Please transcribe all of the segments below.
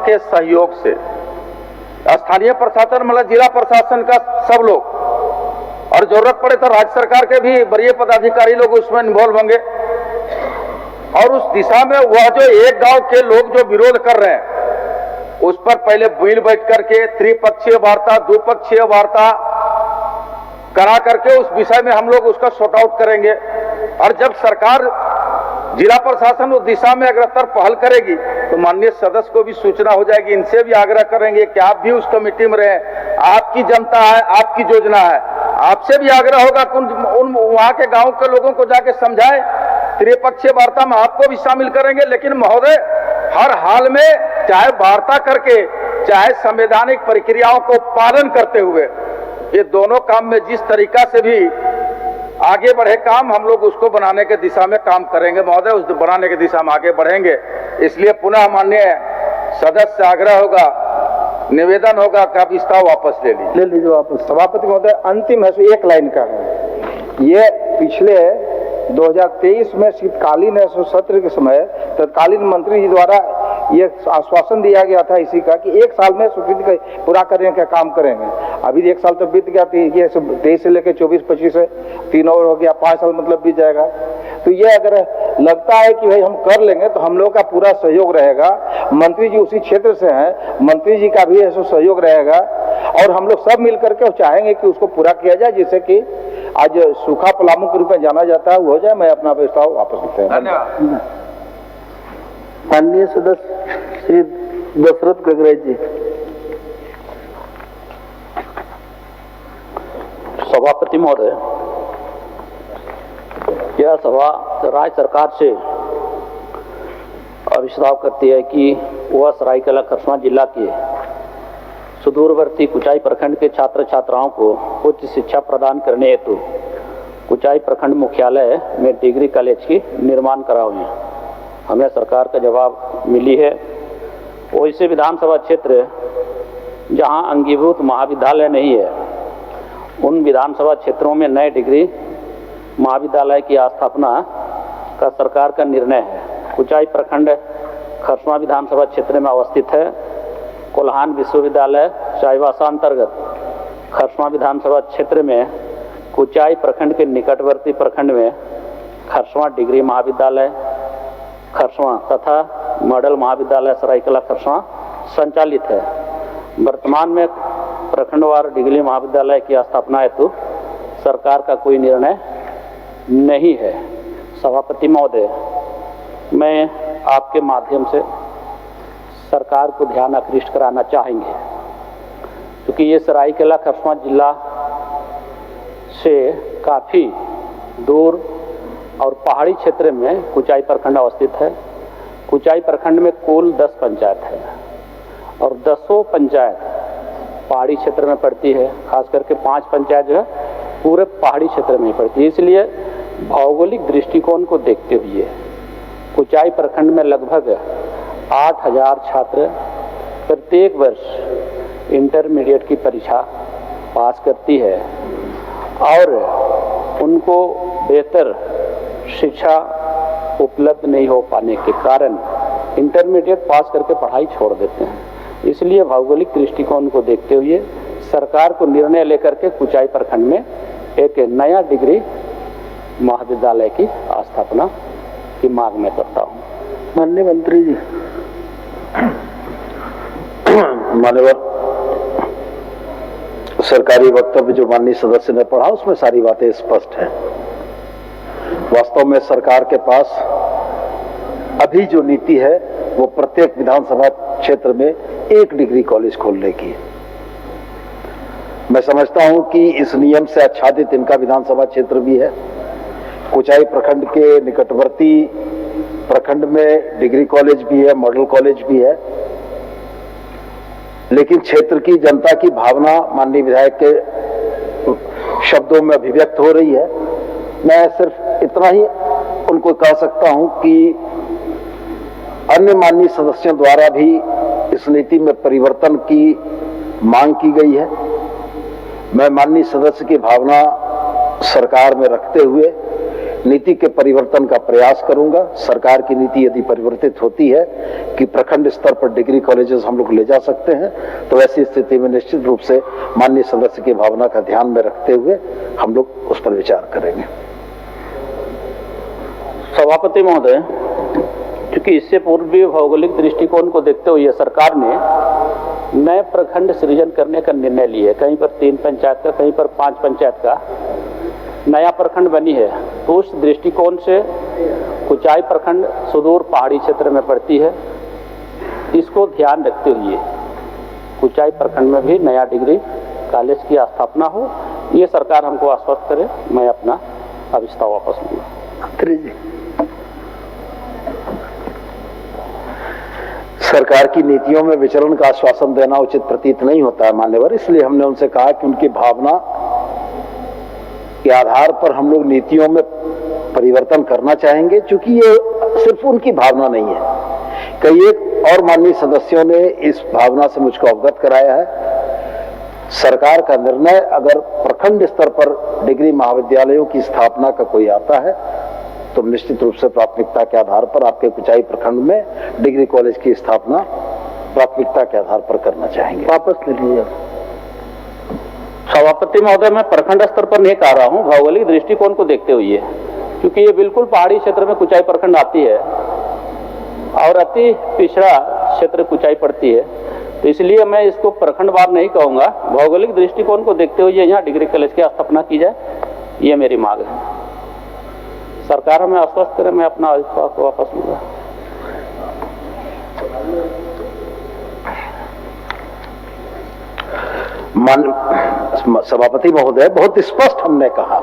के सहयोग से, स्थानीय प्रशासन मतलब जिला प्रशासन का सब लोग, और जरूरत पड़े तो राज्य सरकार के भी वरीय पदाधिकारी लोग उसमें इन्वॉल्व होंगे। और उस दिशा में वह जो एक गांव के लोग जो विरोध कर रहे हैं उस पर पहले मिल बैठ करके त्रिपक्षीय वार्ता, द्विपक्षीय वार्ता करा करके उस विषय में हम लोग उसका सॉर्ट आउट करेंगे। और जब सरकार, जिला प्रशासन उस दिशा में अग्रतर पहल करेगी तो माननीय सदस्य को भी सूचना हो जाएगी। इनसे भी आग्रह करेंगे कि आप भी उस कमेटी में रहें, आपकी जनता है, आपकी योजना है। आपसे भी आग्रह होगा कि उन वहां के गांव के लोगों को जाके समझाएं। त्रिपक्षीय वार्ता में आपको भी शामिल करेंगे, लेकिन महोदय हर हाल में चाहे वार्ता करके चाहे संवैधानिक प्रक्रियाओं को पालन करते हुए ये दोनों काम में जिस तरीका से भी आगे बढ़े काम, हम लोग उसको बनाने के दिशा में काम करेंगे महोदय, उस बनाने की दिशा में आगे बढ़ेंगे। इसलिए पुनः माननीय सदस्य से आग्रह होगा, निवेदन होगा कि आप प्रस्ताव वापस ले लीजिए वापस। सभापति महोदय, अंतिम है सो एक लाइन का है। ये पिछले 2023 में शीतकालीन सत्र के समय तत्कालीन मंत्री जी द्वारा ये आश्वासन दिया गया था इसी का कि एक साल में स्वीकृति पूरा करने का काम करेंगे। अभी एक साल तो बीत गया, ये 23 से लेकर 24-25 है, 3 और हो गया, 5 साल मतलब बीत जाएगा। तो ये अगर लगता है कि भाई हम कर लेंगे तो हम लोग का पूरा सहयोग रहेगा। मंत्री जी उसी क्षेत्र से हैं, मंत्री जी का भी ऐसा सहयोग रहेगा और हम लोग सब मिल करके चाहेंगे कि उसको पूरा किया जाए, जिससे कि आज सूखा पलामू के रूप में जाना जाता है वो हो जाए। मैं अपना प्रस्ताव वापस लेते हैं। धन्यवाद। माननीय सदस्य श्री दशरथ गगरेज जी। सभापति महोदय, यह सभा राज्य सरकार से अभिस्ताव करती है कि वह सरायकेला खरसावां जिला के सुदूरवर्ती कुचाई प्रखंड के छात्र छात्राओं को उच्च शिक्षा प्रदान करने हेतु कुचाई प्रखंड मुख्यालय में डिग्री कॉलेज की निर्माण कराएं। हमें सरकार का जवाब मिली है। वैसे विधानसभा क्षेत्र जहां अंगीभूत महाविद्यालय नहीं है, उन विधानसभा क्षेत्रों में नए डिग्री महाविद्यालय की स्थापना का सरकार का निर्णय है। कुचाई प्रखंड खरसावां विधानसभा क्षेत्र में अवस्थित है। कोल्हान विश्वविद्यालय चाईबासा अंतर्गत खरसावां विधानसभा क्षेत्र में कुचाई प्रखंड के निकटवर्ती प्रखंड में खरसावां डिग्री महाविद्यालय खरसावां तथा मॉडल महाविद्यालय सरायकेला खरसावां संचालित है। वर्तमान में प्रखंडवार डिग्री महाविद्यालय की स्थापना हेतु सरकार का कोई निर्णय नहीं है। सभापति महोदय, मैं आपके माध्यम से सरकार को ध्यान आकृष्ट कराना चाहेंगे, क्योंकि ये सरायकेला खरसावां जिला से काफ़ी दूर और पहाड़ी क्षेत्र में कुचाई प्रखंड अवस्थित है। कुचाई प्रखंड में कुल 10 पंचायत है और 10 पंचायत पहाड़ी क्षेत्र में पड़ती है। खास करके 5 पंचायत जो है पूरे पहाड़ी क्षेत्र में पड़ती है। इसलिए भौगोलिक दृष्टिकोण को देखते हुए कुचाई प्रखंड में लगभग 8000 छात्र प्रत्येक वर्ष इंटरमीडिएट की परीक्षा पास करती है और उनको बेहतर शिक्षा उपलब्ध नहीं हो पाने के कारण इंटरमीडिएट पास करके पढ़ाई छोड़ देते हैं। इसलिए भौगोलिक दृष्टिकोण को देखते हुए सरकार को निर्णय लेकर के कुचाई प्रखंड में एक नया डिग्री महाविद्यालय की स्थापना की मांग मैं करता हूँ। माननीय मंत्री जी। मान्यवर, सरकारी वक्तव्य जो माननीय सदस्य ने पढ़ा उसमें सारी बातें स्पष्ट हैं। वास्तव में सरकार के पास अभी जो नीति है वो प्रत्येक विधानसभा क्षेत्र में एक डिग्री कॉलेज खोलने की है। मैं समझता हूं कि इस नियम से आच्छादित इनका विधानसभा क्षेत्र भी है। कुचाई प्रखंड के निकटवर्ती प्रखंड में डिग्री कॉलेज भी है, मॉडल कॉलेज भी है, लेकिन क्षेत्र की जनता की भावना माननीय विधायक के शब्दों में अभिव्यक्त हो रही है। मैं सिर्फ इतना ही उनको कह सकता हूं कि अन्य माननीय सदस्यों द्वारा भी इस नीति में परिवर्तन की मांग की गई है। मैं माननीय सदस्य की भावना सरकार में रखते हुए नीति के परिवर्तन का प्रयास करूंगा। सरकार की नीति यदि परिवर्तित होती है कि प्रखंड स्तर पर डिग्री कॉलेजेस हम लोग ले जा सकते हैं, तो ऐसी स्थिति में निश्चित रूप से माननीय सदस्य की भावना का ध्यान में रखते हुए हम लोग उस पर विचार करेंगे। सभापति महोदय, क्योंकि इससे पूर्व भी भौगोलिक दृष्टिकोण को देखते हुए सरकार ने नए प्रखंड सृजन करने का निर्णय लिया है। कहीं पर 3 पंचायत का, कहीं पर 5 पंचायत का नया प्रखंड बनी है। तो उस दृष्टिकोण से कुचाई प्रखंड सुदूर पहाड़ी क्षेत्र में पड़ती है। इसको ध्यान रखते हुए कुचाई प्रखंड में भी नया डिग्री कॉलेज की स्थापना हो, ये सरकार हमको आश्वस्त करे। मैं अपना प्रस्ताव वापस लूंगा। सरकार की नीतियों में विचरण का आश्वासन देना उचित प्रतीत नहीं होता है मान्यवर, इसलिए हमने उनसे कहा कि उनकी भावना के आधार पर हम लोग नीतियों में परिवर्तन करना चाहेंगे, क्योंकि ये सिर्फ उनकी भावना नहीं है। कई एक और माननीय सदस्यों ने इस भावना से मुझको अवगत कराया है। सरकार का निर्णय अगर प्रखंड स्तर पर डिग्री महाविद्यालयों की स्थापना का कोई आता है तो निश्चित रूप से प्राथमिकता के आधार पर आपके कुचाई प्रखंड में डिग्री कॉलेज की स्थापना प्राथमिकता के आधार पर करना चाहेंगे। वापस ले लीजिए। सभापति महोदय, मैं प्रखंड स्तर पर नहीं कह रहा हूँ, भौगोलिक दृष्टिकोण को देखते हुए, क्योंकि ये बिल्कुल पहाड़ी क्षेत्र में कुचाई प्रखंड आती है और अति पिछड़ा क्षेत्र कुचाई पड़ती है, तो इसलिए मैं इसको प्रखंडवार नहीं कहूँगा। भौगोलिक दृष्टिकोण को देखते हुए यहाँ डिग्री कॉलेज की स्थापना की जाए, ये मेरी मांग है। सरकार हमें आश्वस्त करे, मैं अपना आदेश को वापस लूंगा। सभापति महोदय, बहुत स्पष्ट हमने कहा,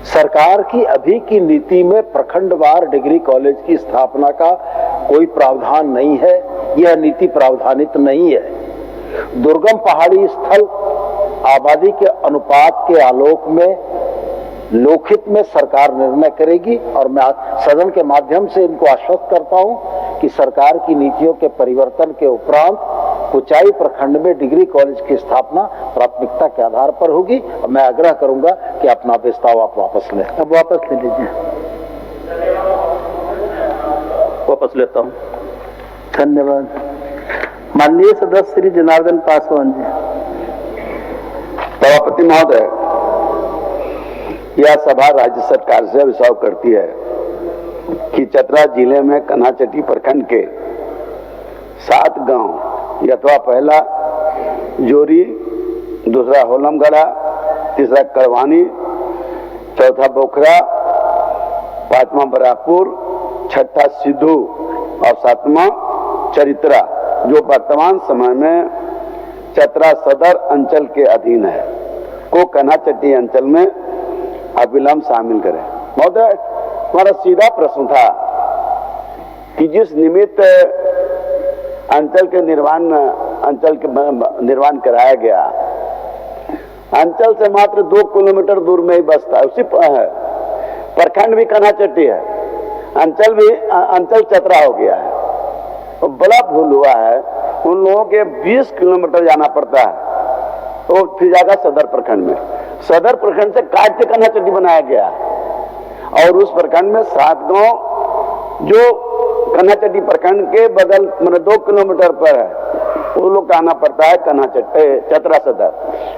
सरकार की अभी की नीति में प्रखंडवार डिग्री कॉलेज की स्थापना का कोई प्रावधान नहीं है। यह नीति प्रावधानित नहीं है। दुर्गम पहाड़ी स्थल आबादी के अनुपात के आलोक में लोकहित में सरकार निर्णय करेगी, और मैं सदन के माध्यम से इनको आश्वस्त करता हूं कि सरकार की नीतियों के परिवर्तन के उपरांत कुचाई प्रखंड में डिग्री कॉलेज की स्थापना प्राथमिकता के आधार पर होगी। और मैं आग्रह करूंगा कि अपना प्रस्ताव आप वापस लें। अब वापस ले लीजिए। वापस लेता हूं। धन्यवाद। माननीय सदस्य श्री जनार्दन पासवान जी। सभापति महोदय, यह सभा राज्य सरकार से विचार करती है कि चतरा जिले में कन्हाचट्टी प्रखंड के 7 गांव यथवा पहला जोरी, दूसरा होलमगढ़ा, तीसरा करवानी, चौथा बोखरा, 5वां बराकपुर, 6ठा सिद्धू और 7वां चरित्रा, जो वर्तमान समय में चतरा सदर अंचल के अधीन है, को कन्हाचट्टी अंचल में अविलंब शामिल करें। महोदय, हमारा सीधा प्रश्न था कि जिस निमित्त अंचल के निर्माण कराया गया, अंचल से मात्र 2 किलोमीटर दूर में ही बसता है, उसी प्रखंड भी कन्हाचट्टी है, अंचल चतरा हो गया है। तो बड़ा भूल हुआ है, उन लोगों के 20 किलोमीटर जाना पड़ता है, तो फिर जाएगा सदर प्रखंड में। सदर प्रखंड से काट के कन्हाचट्टी बनाया गया, और उस प्रखंड में 7 गांव जो कन्हाचट्टी प्रखंड के बगल मतलब 2 किलोमीटर पर है, वो लोग का आना पड़ता है कन्हाचट्टी चतरा सदर।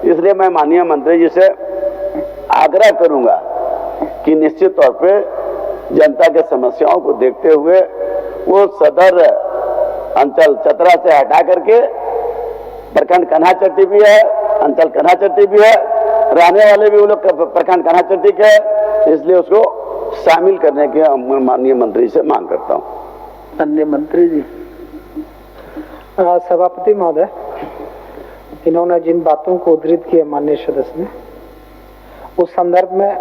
इसलिए मैं माननीय मंत्री जी से आग्रह करूंगा कि निश्चित तौर पे जनता के समस्याओं को देखते हुए वो सदर अंचल चतरा से हटा करके प्रखंड कन्हाचट्टी भी है, अंचल कन्हाचट्टी भी है, रहने वाले भी वो लोग प्रखंड कन्हाचट्टी के है, इसलिए उसको शामिल करने के माननीय मंत्री से मांग करता हूँ। माननीय मंत्री जी। सभापति महोदय, इन्होंने जिन बातों को उद्धृत किया माननीय सदस्य ने, उस संदर्भ में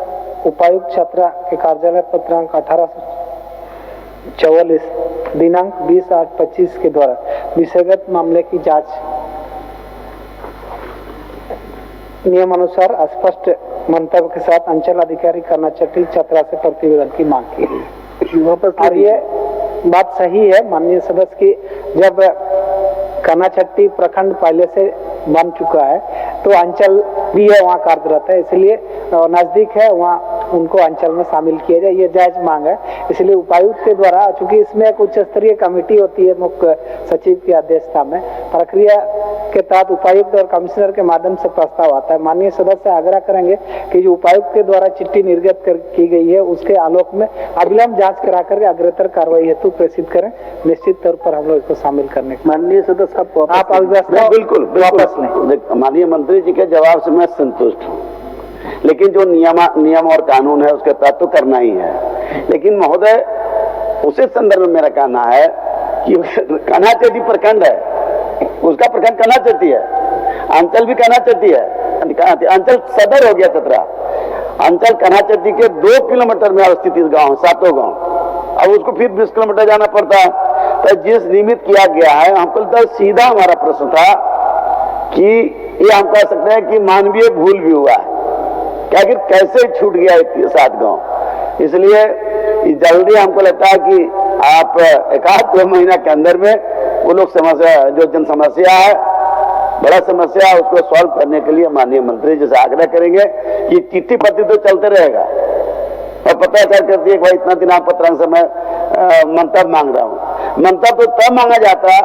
उपायुक्त चतरा के कार्यालय पत्रांक 1844 दिनांक 20/8/25 के द्वारा विषयगत मामले की जांच नियमानुसार स्पष्ट मंतव्य के साथ अंचल अधिकारी कन्हाचट्टी चतरा से प्रतिवेदन की मांग की गई। और ये बात सही है माननीय सदस्य की, जब कन्हाचट्टी प्रखंड पहले से बन चुका है तो अंचल भी है वहाँ कार्यरत है, इसलिए नजदीक है, वहाँ उनको अंचल में शामिल किया जाए, ये जायज मांग है। इसलिए उपायुक्त के द्वारा, चूंकि इसमें एक उच्च स्तरीय कमेटी होती है मुख्य सचिव की अध्यक्षता में, प्रक्रिया के तहत उपायुक्त और कमिश्नर के माध्यम से प्रस्ताव आता है। माननीय सदस्य आग्रह करेंगे कि जो उपायुक्त के द्वारा चिट्ठी निर्गत की गई है उसके आलोक में अविलंब जांच करा कर अग्रतर कार्रवाई हेतु प्रेषित करें। निश्चित तौर पर हम लोग इसको शामिल करने के माननीय सदस्य आप अव्यवस्था बिल्कुल वापस लें। माननीय मंत्री जी के जवाब से मैं संतुष्ट हूँ, लेकिन जो नियम और कानून है उसके तहत तो करना ही है। लेकिन महोदय, उसी संदर्भ में मेरा कहना है कि कन्हाचेटी प्रखंड है, उसका प्रखंड कन्हाचेटी है, अंचल भी कन्हाचेटी है, अंचल सदर हो गया चतरा। अंचल कन्हाचेटी के 2 किलोमीटर में अवस्थित इस गांव, 7 गांव। अब उसको फिर 20 किलोमीटर जाना पड़ता है। तो जिस निमित्त किया गया है, हमको लगता है सीधा हमारा प्रश्न था कि ये हम कह सकते हैं कि मानवीय भूल भी हुआ है, क्या कि कैसे छूट गया 7 गांव। इसलिए जल्दी हमको लगता है कि आप 1-2 महीना के अंदर में वो लोग समस्या, जो जन समस्या है, बड़ा समस्या है, उसको सॉल्व करने के लिए माननीय मंत्री जी से आग्रह करेंगे कि चिट्ठी पत्र तो चलते रहेगा और पता चल करती है भाई इतना दिनांक पत्रांक से मैं मंतव्य मांग रहा हूं। मंतव्य तो तब मांगा जाता है